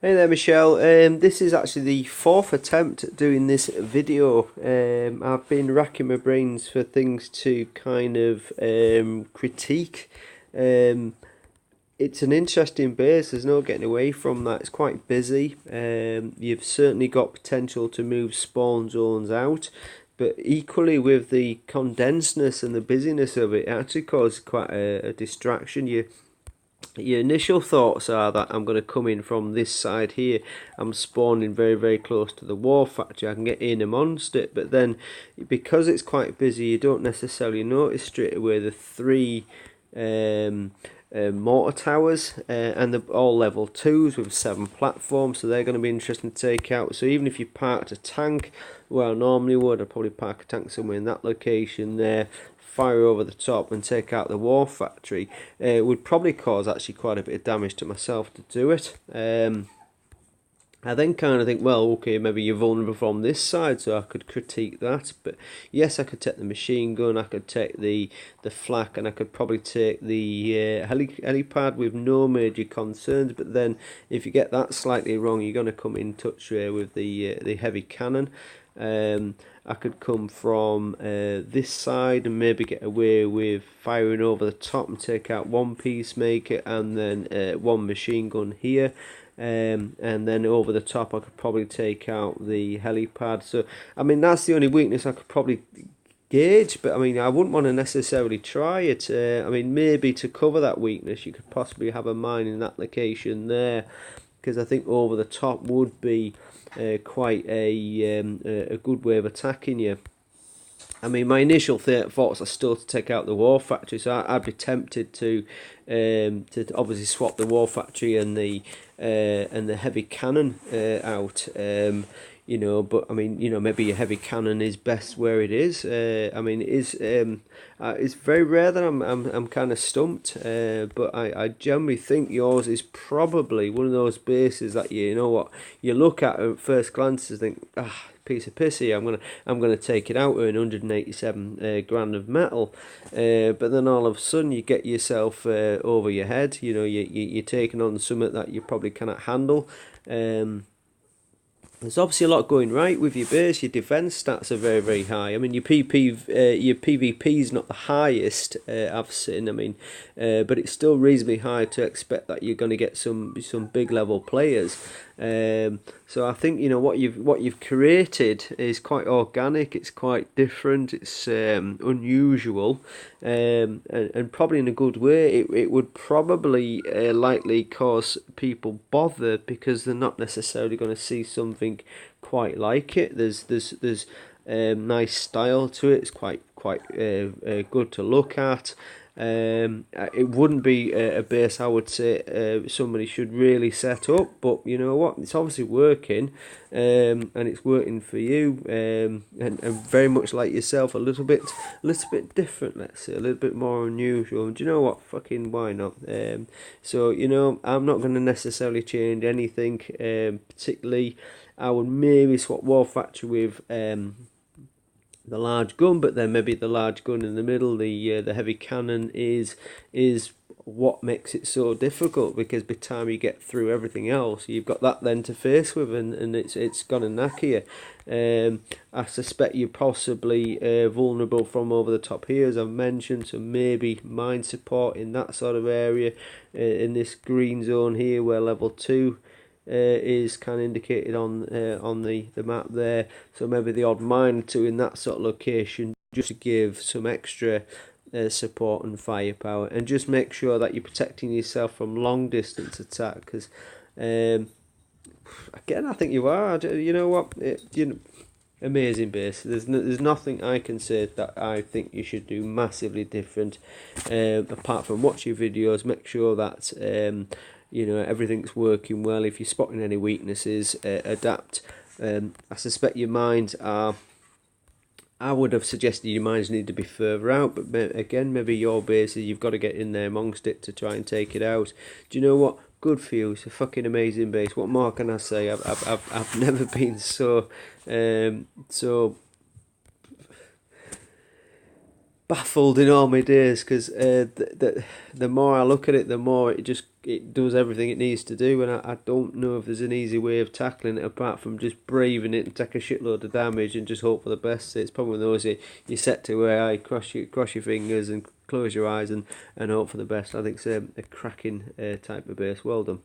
Hey there, Michelle. This is actually the fourth attempt at doing this video. I've been racking my brains for things to kind of critique. Um, it's an interesting base. There's no getting away from that. It's quite busy. You've certainly got potential to move spawn zones out, but equally with the condensedness and the busyness of it, it actually causes quite a distraction. Your initial thoughts are that I'm going to come in from this side here. I'm spawning very, very close to the war factory. I can get in amongst it, but then because it's quite busy, you don't necessarily notice straight away the three um, mortar towers, and they're all level 2s with 7 platforms, so they're going to be interesting to take out. So even if you parked a tank where I normally would, I'd probably park a tank somewhere in that location there, fire over the top and take out the war factory. It would probably cause actually quite a bit of damage to myself to do it. I then kind of think, well, okay, maybe you're vulnerable from this side, so I could critique that. But yes, I could take the machine gun, I could take the flak, and I could probably take the helipad with no major concerns. But then, if you get that slightly wrong, you're going to come in touch with the heavy cannon. I could come from this side and maybe get away with firing over the top and take out one peacemaker and then one machine gun here. And then over the top I could probably take out the helipad. So I mean that's the only weakness I could probably gauge, but I mean I wouldn't want to necessarily try it. I mean maybe to cover that weakness you could possibly have a mine in that location there, because I think over the top would be quite a good way of attacking you. I mean, my initial thoughts are still to take out the war factory, so I'd be tempted to obviously swap the war factory and the heavy cannon out. But I mean, maybe a heavy cannon is best where it is. I mean, it's very rare that I'm kind of stumped, but I generally think yours is probably one of those bases that you look at first glance and think, piece of pissy. I'm gonna take it out with 187 grand of metal, but then all of a sudden you get yourself over your head. You're taking on something that you probably cannot handle. There's obviously a lot going right with your base. Your defense stats are very, very high. I mean, your PvP is not the highest I've seen. I mean, but it's still reasonably high to expect that you're going to get some big level players. So I think what you've created is quite organic. It's quite different. It's unusual, and probably in a good way. It would probably likely cause people bother because they're not necessarily going to see something quite like it. There's nice style to it. It's quite good to look at. It wouldn't be a base I would say somebody should really set up, but you know what? It's obviously working, and it's working for you, and very much like yourself, a little bit different. Let's say a little bit more unusual. And do you know what? Fucking why not? So I'm not going to necessarily change anything, particularly. I would maybe swap War Factory with the large gun, but then maybe the large gun in the middle, the heavy cannon is what makes it so difficult, because by the time you get through everything else, you've got that then to face with, and it's gonna knacker you. I suspect you're possibly vulnerable from over the top here, as I've mentioned, so maybe mine support in that sort of area, in this green zone here where level 2 is kind of indicated on the map there. So maybe the odd mine or two in that sort of location, just to give some extra support and firepower, and just make sure that you're protecting yourself from long distance attack. Because again, I think you are. You know what? Amazing base. There's nothing I can say that I think you should do massively different, apart from watch your videos. Make sure that everything's working well. If you're spotting any weaknesses, adapt. I suspect your mines are. I would have suggested your mines need to be further out, but again, maybe your bases, you've got to get in there amongst it to try and take it out. Do you know what? Good for you. It's a fucking amazing base. What more can I say? I've never been so baffled in all my days, because the more I look at it, the more it does everything it needs to do, and I don't know if there's an easy way of tackling it apart from just braving it and take a shitload of damage and just hope for the best. It's probably one of those you set to where I cross your fingers and close your eyes and hope for the best. I think it's a cracking type of base. Well done.